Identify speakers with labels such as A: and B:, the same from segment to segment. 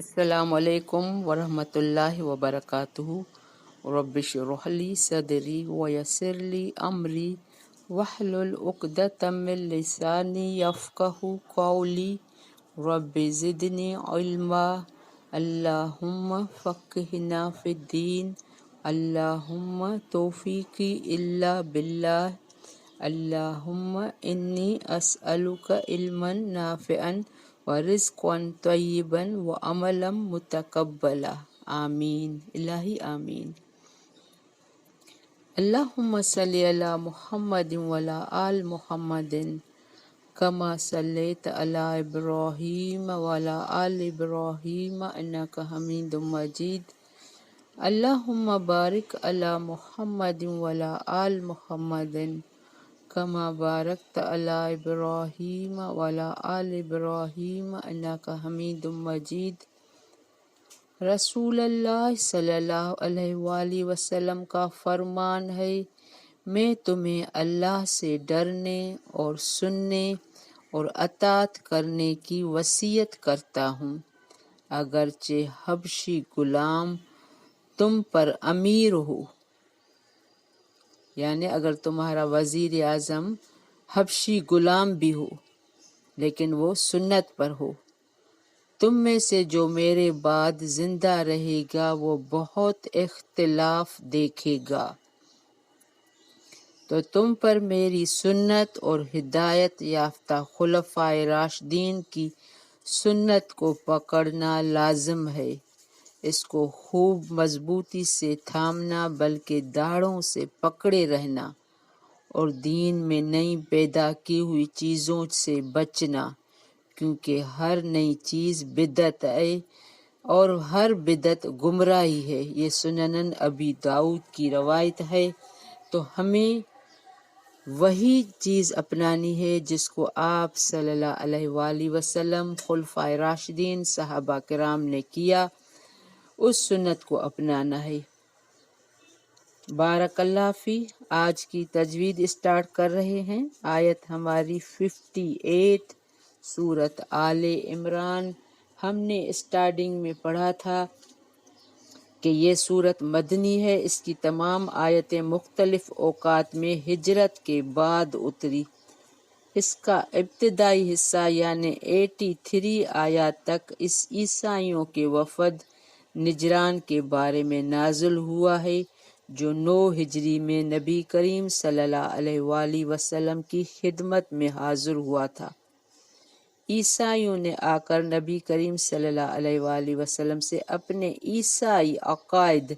A: السلام علیکم ورحمۃ اللہ وبرکاتہ۔ رب اشرح لی صدری ویسر لی امری واحلل عقدۃ من لسانی یفقہوا قولی۔ رب زدنی علما، اللہم فقہنا فی الدین، اللہم توفیقی الا باللہ، اللہم انی اسألک علما نافعا ورزقا طیبا وعملا متقبلا، آمین الہی آمین۔ اللہم صلی علی محمد وعلی آل محمد کما صلیت علی ابراہیم وعلی آل ابراہیم انک حمید مجید۔ اللہم بارک علی محمد وعلی آل محمد کما بارکت علی ابراہیم وعلی آل ابراہیم انک حمید مجید۔ رسول اللہ صلی اللہ علیہ وآلہ وسلم کا فرمان ہے، میں تمہیں اللہ سے ڈرنے اور سننے اور اطاعت کرنے کی وصیت کرتا ہوں، اگرچہ حبشی غلام تم پر امیر ہو، یعنی اگر تمہارا وزیر اعظم حبشی غلام بھی ہو لیکن وہ سنت پر ہو۔ تم میں سے جو میرے بعد زندہ رہے گا وہ بہت اختلاف دیکھے گا، تو تم پر میری سنت اور ہدایت یافتہ خلفائے راشدین کی سنت کو پکڑنا لازم ہے، اس کو خوب مضبوطی سے تھامنا بلکہ داڑھوں سے پکڑے رہنا، اور دین میں نئی پیدا کی ہوئی چیزوں سے بچنا، کیونکہ ہر نئی چیز بدعت ہے اور ہر بدعت گمراہی ہے۔ یہ سنن ابی داؤد کی روایت ہے۔ تو ہمیں وہی چیز اپنانی ہے جس کو آپ صلی اللہ علیہ وآلہ وسلم، خلفائے راشدین، صحابہ کرام نے کیا، اس سنت کو اپنانا ہے۔ بارک اللہ فی۔ آج کی تجوید اسٹارٹ کر رہے ہیں۔ آیت ہماری 58 سورۃ آل عمران۔ ہم نے اسٹارٹنگ میں پڑھا تھا کہ یہ سورت مدنی ہے، اس کی تمام آیتیں مختلف اوقات میں ہجرت کے بعد اتری۔ اس کا ابتدائی حصہ یعنی 83 آیات تک اس عیسائیوں کے وفد نجران کے بارے میں نازل ہوا ہے، جو 9 ہجری میں نبی کریم صلی اللہ علیہ وآلہ وسلم کی خدمت میں حاضر ہوا تھا۔ عیسائیوں نے آ کر نبی کریم صلی اللہ علیہ وآلہ وسلم سے اپنے عیسائی عقائد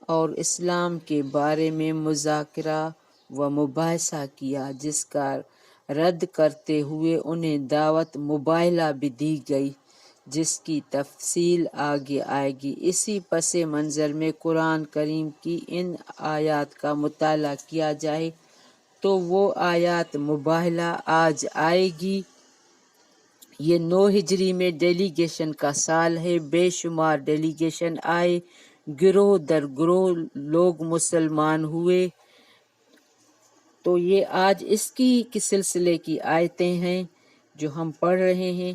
A: اور اسلام کے بارے میں مذاکرہ و مباحثہ کیا، جس کا رد کرتے ہوئے انہیں دعوت مباہلہ بھی دی گئی، جس کی تفصیل آگے آئے گی۔ اسی پس منظر میں قرآن کریم کی ان آیات کا مطالعہ کیا جائے تو وہ آیات مباہلہ آج آئے گی۔ یہ 9 ہجری میں ڈیلیگیشن کا سال ہے، بے شمار ڈیلیگیشن آئے، گروہ در گروہ لوگ مسلمان ہوئے۔ تو یہ آج اس کی سلسلے کی آیتیں ہیں جو ہم پڑھ رہے ہیں۔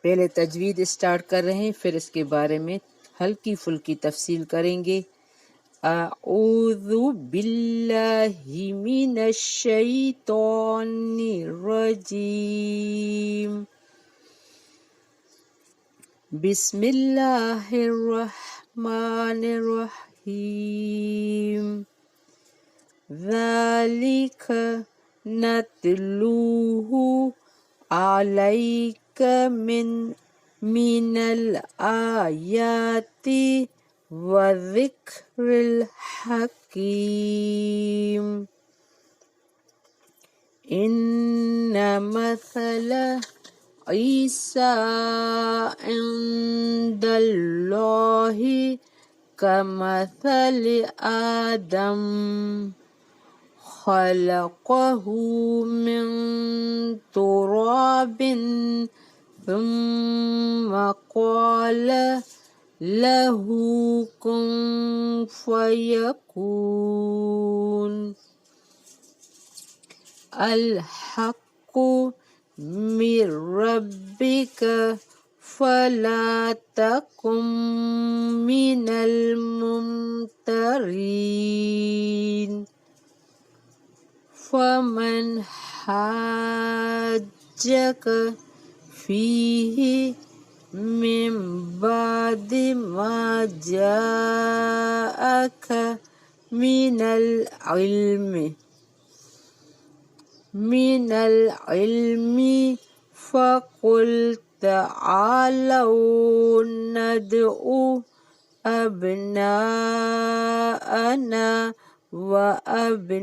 A: پہلے تجوید اسٹارٹ کر رہے ہیں، پھر اس کے بارے میں ہلکی پھلکی تفصیل کریں گے۔ اعوذ باللہ من الشیطان الرجیم، بسم اللہ الرحمن الرحیم، ذالک نتلوہ علیک من الآیات وذکر الحکیم، ان مثل عیسیٰ عند اللہ کمثل آدم، خلقہ من تراب ثم قال له كن فيكون، الحق من ربك فلا تکن من الممترین فمن حاجک فیہ من بعد ما جاءک من العلم فقل تعالوا ندعو أبناءنا وأبناءكم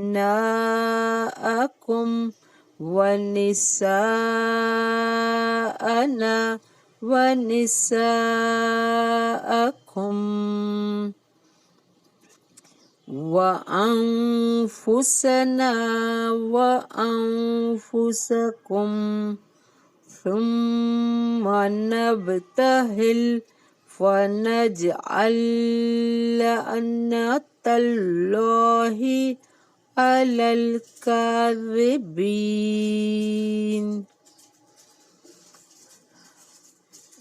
A: ونساءنا ونساءكم وأنفسنا وأنفسكم ثم نبتهل فنجعل لعنة الله على الكاذبين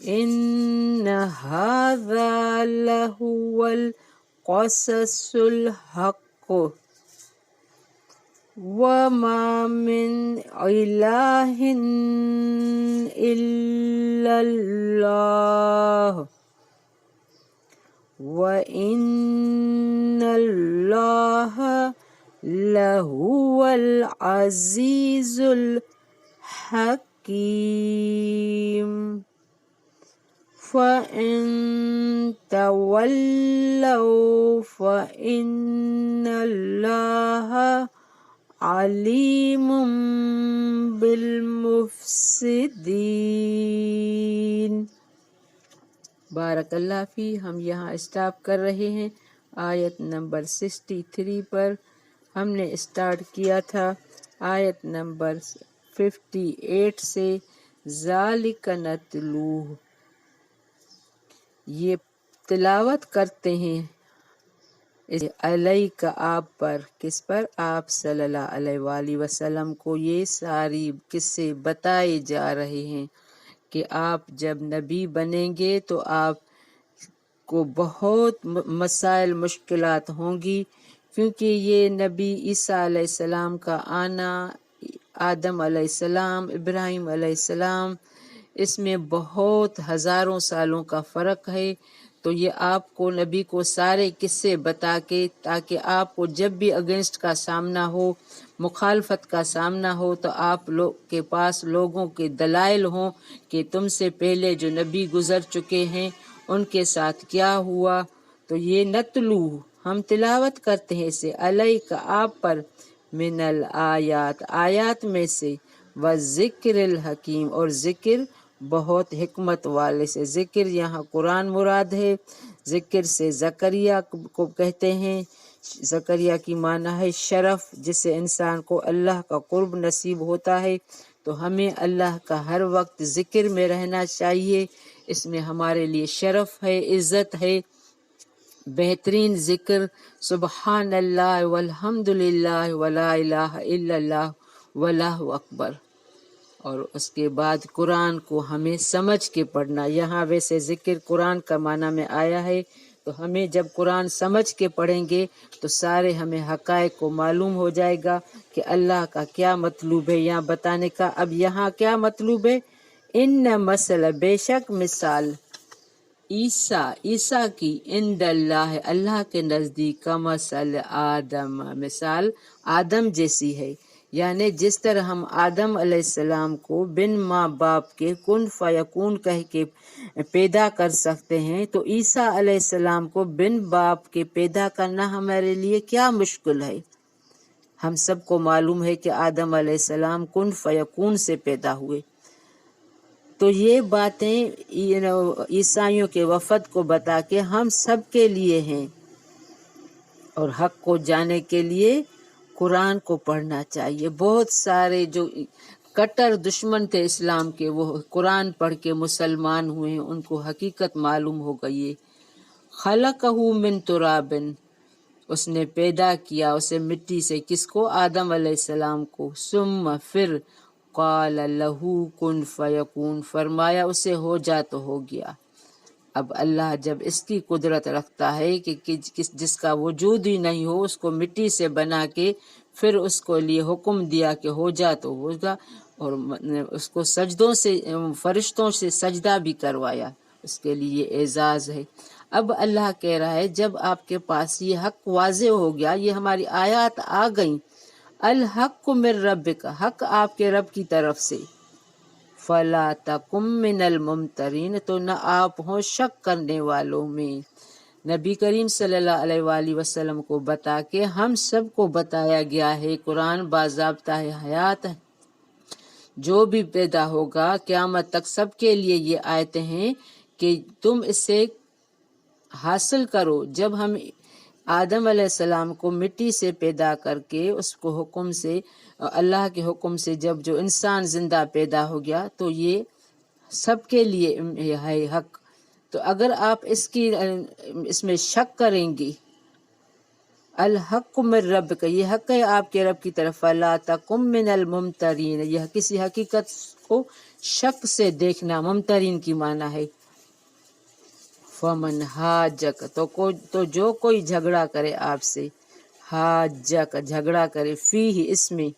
A: إن هذا لهو القصص الحق وما من إله إلا الله وإن الله لهو العزيز الحكيم فإن تولوا فإن الله علیم بالمفسدین۔ بارک اللہ فی۔ ہم یہاں اسٹاپ کر رہے ہیں آیت نمبر 63 پر۔ ہم نے اسٹارٹ کیا تھا آیت نمبر 58 سے ذالک نتلوہ، یہ تلاوت کرتے ہیں علیہ کا آپ پر، کس پر؟ آپ صلی اللہ علیہ وآلہ وسلم کو یہ ساری قصے بتائے جا رہے ہیں کہ آپ جب نبی بنیں گے تو آپ کو بہت مسائل مشکلات ہوں گی، کیونکہ یہ نبی عیسیٰ علیہ السلام کا آنا، آدم علیہ السلام، ابراہیم علیہ السلام، اس میں بہت ہزاروں سالوں کا فرق ہے۔ تو یہ آپ کو نبی کو سارے قصے بتا کے، تاکہ آپ کو جب بھی اگینسٹ کا سامنا ہو، مخالفت کا سامنا ہو، تو آپ لوگ کے پاس لوگوں کے دلائل ہوں کہ تم سے پہلے جو نبی گزر چکے ہیں ان کے ساتھ کیا ہوا۔ تو یہ نتلو، ہم تلاوت کرتے ہیں اسے علیہ کا آپ پر، من الآیات، آیات میں سے، والذکر الحکیم، اور ذکر بہت حکمت والے سے۔ ذکر یہاں قرآن مراد ہے، ذکر سے زکریا کو کہتے ہیں۔ زکریا کی معنی ہے شرف، جس سے انسان کو اللہ کا قرب نصیب ہوتا ہے۔ تو ہمیں اللہ کا ہر وقت ذکر میں رہنا چاہیے، اس میں ہمارے لیے شرف ہے، عزت ہے۔ بہترین ذکر سبحان اللہ والحمد للہ ولا الہ الا اللہ واللہ اکبر، اور اس کے بعد قرآن کو ہمیں سمجھ کے پڑھنا۔ یہاں ویسے ذکر قرآن کا معنی میں آیا ہے، تو ہمیں جب قرآن سمجھ کے پڑھیں گے تو سارے ہمیں حقائق کو معلوم ہو جائے گا کہ اللہ کا کیا مطلوب ہے یہاں بتانے کا۔ اب یہاں کیا مطلوب ہے؟ ان مثل، بے شک مثال، عیسیٰ کی، عند اللہ، اللہ کے نزدیک، کا مثل آدم، مثال آدم جیسی ہے۔ یعنی جس طرح ہم آدم علیہ السلام کو بن ماں باپ کے کن فیکون کہہ کے پیدا کر سکتے ہیں، تو عیسیٰ علیہ السلام کو بن باپ کے پیدا کرنا ہمارے لیے کیا مشکل ہے۔ ہم سب کو معلوم ہے کہ آدم علیہ السلام کن فیکون سے پیدا ہوئے۔ تو یہ باتیں عیسائیوں کے وفد کو بتا کے ہم سب کے لیے ہیں، اور حق کو جانے کے لیے قرآن کو پڑھنا چاہیے۔ بہت سارے جو کٹر دشمن تھے اسلام کے، وہ قرآن پڑھ کے مسلمان ہوئے ہیں، ان کو حقیقت معلوم ہو گئی۔ خلقہ من تراب، اس نے پیدا کیا اسے مٹی سے، کس کو؟ آدم علیہ السلام کو، ثم، پھر، قال لہو کن فیکون، فرمایا اسے ہو جا تو ہو گیا۔ اب اللہ جب اس کی قدرت رکھتا ہے کہ جس کا وجود ہی نہیں ہو اس کو مٹی سے بنا کے پھر اس کو لیے حکم دیا کہ ہو جا تو ہوگا، اور اس کو سجدوں سے فرشتوں سے سجدہ بھی کروایا، اس کے لیے اعزاز ہے۔ اب اللہ کہہ رہا ہے جب آپ کے پاس یہ حق واضح ہو گیا، یہ ہماری آیات آ گئیں، الحق من ربک، حق آپ کے رب کی طرف سے، فلا تکم من الممترین، تو نہ آپ ہوں شک کرنے والوں میں۔ نبی کریم صلی اللہ علیہ وآلہ وسلم کو بتا کے ہم سب کو بتایا گیا ہے، قرآن باضابطہ حیات ہے، جو بھی پیدا ہوگا قیامت تک سب کے لیے یہ آیتیں ہیں کہ تم اسے حاصل کرو۔ جب ہم آدم علیہ السلام کو مٹی سے پیدا کر کے اس کو حکم سے، اللہ کے حکم سے جب جو انسان زندہ پیدا ہو گیا تو یہ سب کے لیے ہے حق۔ تو اگر آپ اس میں شک کریں گی، الحق من ربک، یہ حق ہے آپ کے رب کی طرف، فلا تکم من الممترین، یہ کسی حقیقت کو شک سے دیکھنا، ممترین کی معنی ہے۔ فمن حاجک، تو جو کوئی جھگڑا کرے آپ سے، حاجک جھگڑا کرے، فیہ اس میں،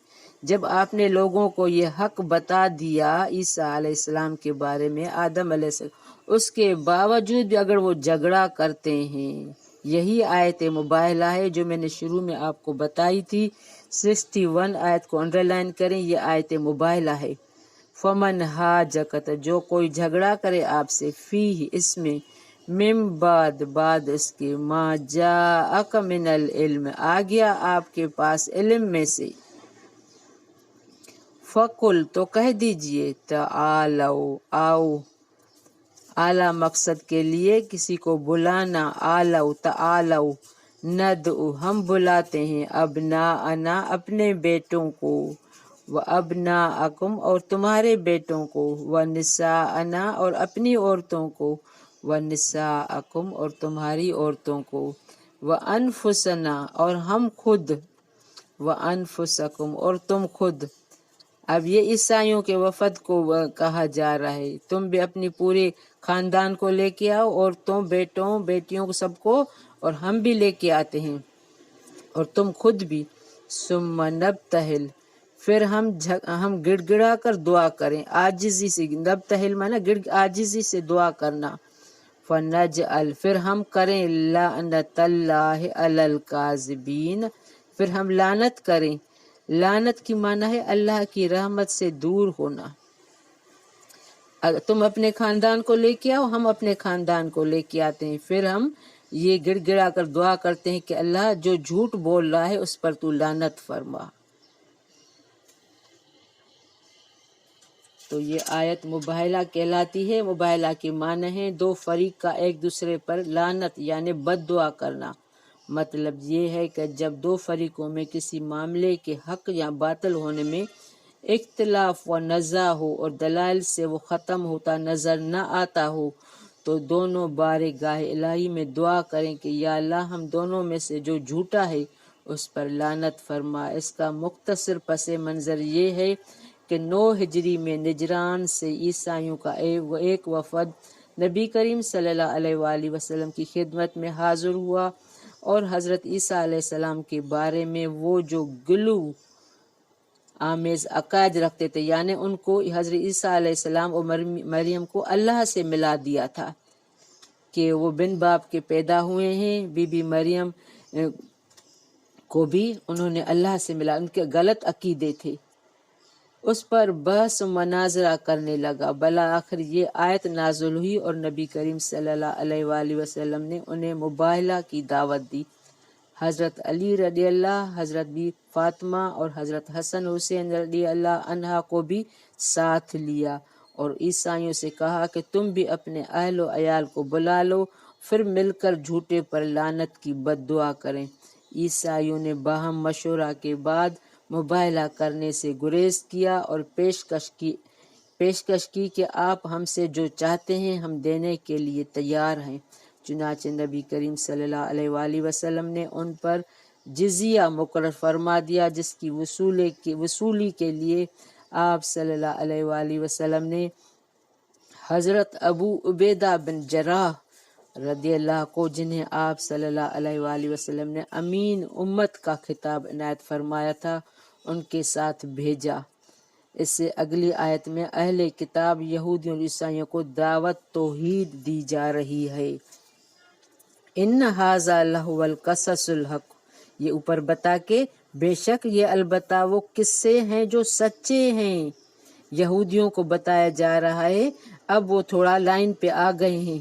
A: جب آپ نے لوگوں کو یہ حق بتا دیا عیسیٰ علیہ السلام کے بارے میں، آدم علیہ السلام، اس کے باوجود بھی اگر وہ جھگڑا کرتے ہیں، یہی آیت مباہلہ ہے جو میں نے شروع میں آپ کو بتائی تھی، 61 آیت کو انڈرلائن کریں، یہ آیت مباہلہ ہے۔ فمن حاجک، جو کوئی جھگڑا کرے آپ سے، فیہ اس میں، من بعد اس کے، ما جاءک من العلم، آ گیا آپ کے پاس علم میں سے، فقل، تو کہہ دیجئے، تعالوا، آؤ، اعلیٰ مقصد کے لیے کسی کو بلانا، آلو تعالو، ندعو، ہم بلاتے ہیں، ابناءنا، اپنے بیٹوں کو، و ابناءکم، اور تمہارے بیٹوں کو، و نساءنا، اور اپنی عورتوں کو، و نساءکم، اور تمہاری عورتوں کو، و انفسنا، اور ہم خود، و انفسکم، اور تم خود۔ اب یہ عیسائیوں کے وفد کو کہا جا رہا ہے، تم بھی اپنی پورے خاندان کو لے کے آؤ، عورتوں، بیٹوں، بیٹیوں کو، سب کو، اور ہم بھی لے کے آتے ہیں، اور تم خود بھی۔ ثم نبتہل، پھر ہم گڑ گڑا کر دعا کریں، عاجزی سے، نبتہل مانا عاجزی سے دعا کرنا، فنجعل، پھر ہم کریں، لعنت اللہ علی الکاذبین، پھر ہم لعنت کریں، لعنت کی معنی ہے اللہ کی رحمت سے دور ہونا۔ اگر تم اپنے خاندان کو لے کے آؤ، ہم اپنے خاندان کو لے کے آتے ہیں، پھر ہم یہ گڑ گڑا کر دعا کرتے ہیں کہ اللہ جو جھوٹ بول رہا ہے اس پر تو لعنت فرما۔ تو یہ آیت مباہلہ کہلاتی ہے۔ مباہلہ کے معنی ہیں دو فریق کا ایک دوسرے پر لعنت یعنی بد دعا کرنا۔ مطلب یہ ہے کہ جب دو فریقوں میں کسی معاملے کے حق یا باطل ہونے میں اختلاف و نزاع ہو اور دلائل سے وہ ختم ہوتا نظر نہ آتا ہو، تو دونوں بارگاہ الہی میں دعا کریں کہ یا اللہ ہم دونوں میں سے جو جھوٹا ہے اس پر لعنت فرما۔ اس کا مختصر پس منظر یہ ہے کہ 9 ہجری میں نجران سے عیسائیوں کا ایک وفد نبی کریم صلی اللہ علیہ وآلہ وسلم کی خدمت میں حاضر ہوا، اور حضرت عیسیٰ علیہ السلام کے بارے میں وہ جو گلو آمیز عقائد رکھتے تھے، یعنی ان کو حضرت عیسیٰ علیہ السلام اور مریم کو اللہ سے ملا دیا تھا کہ وہ بن باپ کے پیدا ہوئے ہیں، بی بی مریم کو بھی انہوں نے اللہ سے ملا، ان کے غلط عقیدے تھے، اس پر بحث و مناظرہ کرنے لگا۔ بالآخر یہ آیت نازل ہوئی اور نبی کریم صلی اللہ علیہ وآلہ وسلم نے انہیں مباہلہ کی دعوت دی۔ حضرت علی رضی اللہ، حضرت بی فاطمہ اور حضرت حسن حسین رضی اللہ عنہ کو بھی ساتھ لیا، اور عیسائیوں سے کہا کہ تم بھی اپنے اہل و عیال کو بلا لو، پھر مل کر جھوٹے پر لعنت کی بد دعا کریں۔ عیسائیوں نے باہم مشورہ کے بعد مباہلہ کرنے سے گریز کیا اور پیشکش کی کہ آپ ہم سے جو چاہتے ہیں ہم دینے کے لیے تیار ہیں۔ چنانچہ نبی کریم صلی اللہ علیہ وآلہ وسلم نے ان پر جزیہ مقرر فرما دیا، جس کی وصولی کے لیے آپ صلی اللہ علیہ وآلہ وسلم نے حضرت ابو عبیدہ بن جراح رضی اللہ کو، جنہیں آپ صلی اللہ علیہ وآلہ وسلم نے امین امت کا خطاب عنایت فرمایا تھا، ان کے ساتھ بھیجا۔ اس سے اگلی آیت میں اہل کتاب یہودیوں اور عیسائیوں کو دعوت توحید دی جا رہی ہے۔ ان ھذا لہو القصص الحق، یہ اوپر بتا کے بے شک یہ البتہ وہ قصے ہیں جو سچے ہیں، یہودیوں کو بتایا جا رہا ہے۔ اب وہ تھوڑا لائن پہ آ گئے ہیں،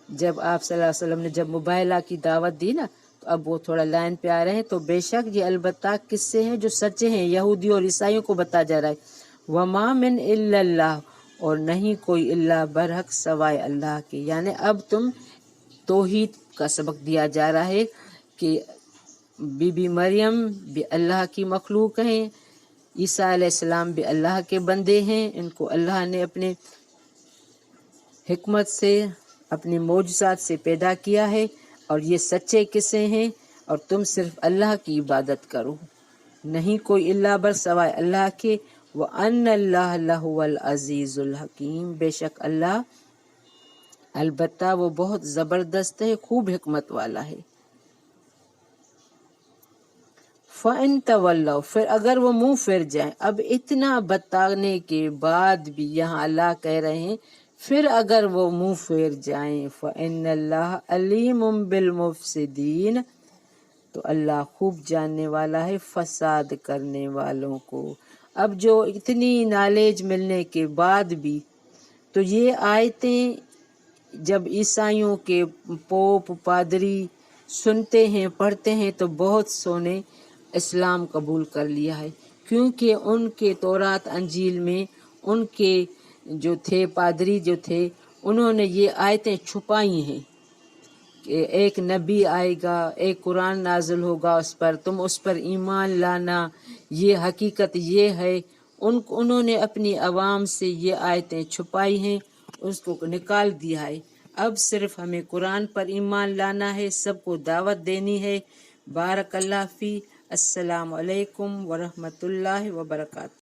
A: جب آپ صلی اللہ علیہ وسلم نے جب مباہلہ کی دعوت دی نا، تو اب وہ تھوڑا لائن پہ آ رہے ہیں۔ تو بے شک یہ البتہ قصے ہیں جو سچے ہیں، یہودیوں اور عیسائیوں کو بتایا جا رہا ہے۔ وما من الا اللہ، اور نہیں کوئی اللہ برحق سوائے اللہ کے، یعنی اب تم توحید کا سبق دیا جا رہا ہے کہ بی بی مریم بھی اللہ کی مخلوق ہیں، عیسیٰ علیہ السلام بھی اللہ کے بندے ہیں، ان کو اللہ نے اپنے حکمت سے، اپنی معجزات سے پیدا کیا ہے، اور یہ سچے قصے ہیں، اور تم صرف اللہ کی عبادت کرو، نہیں کوئی اللہ بر سوائے اللہ کے۔ وَأَنَّ اللَّهَ لَهُوَ الْعَزِيزُ الْحَكِيمُ، بے شک اللہ البتہ وہ بہت زبردست ہے، خوب حکمت والا ہے۔ فَإِن تَوَلَّوْا، پھر اگر وہ منہ پھر جائیں، اب اتنا بتانے کے بعد بھی یہاں اللہ کہہ رہے ہیں پھر اگر وہ منہ پھیر جائیں، فَإِنَّ اللَّهَ عَلِيمٌ بِالْمُفْسِدِينَ، تو اللہ خوب جاننے والا ہے فساد کرنے والوں کو۔ اب جو اتنی نالج ملنے کے بعد بھی، تو یہ آیتیں جب عیسائیوں کے پوپ پادری سنتے ہیں، پڑھتے ہیں، تو بہت سونے اسلام قبول کر لیا ہے، کیونکہ ان کے تورات انجیل میں ان کے جو تھے پادری جو تھے، انہوں نے یہ آیتیں چھپائی ہیں کہ ایک نبی آئے گا، ایک قرآن نازل ہوگا اس پر، تم اس پر ایمان لانا، یہ حقیقت یہ ہے۔ انہوں نے اپنی عوام سے یہ آیتیں چھپائی ہیں، اس کو نکال دیا ہے۔ اب صرف ہمیں قرآن پر ایمان لانا ہے، سب کو دعوت دینی ہے۔ بارک اللہ فی۔ السلام علیکم ورحمۃ اللہ وبرکاتہ۔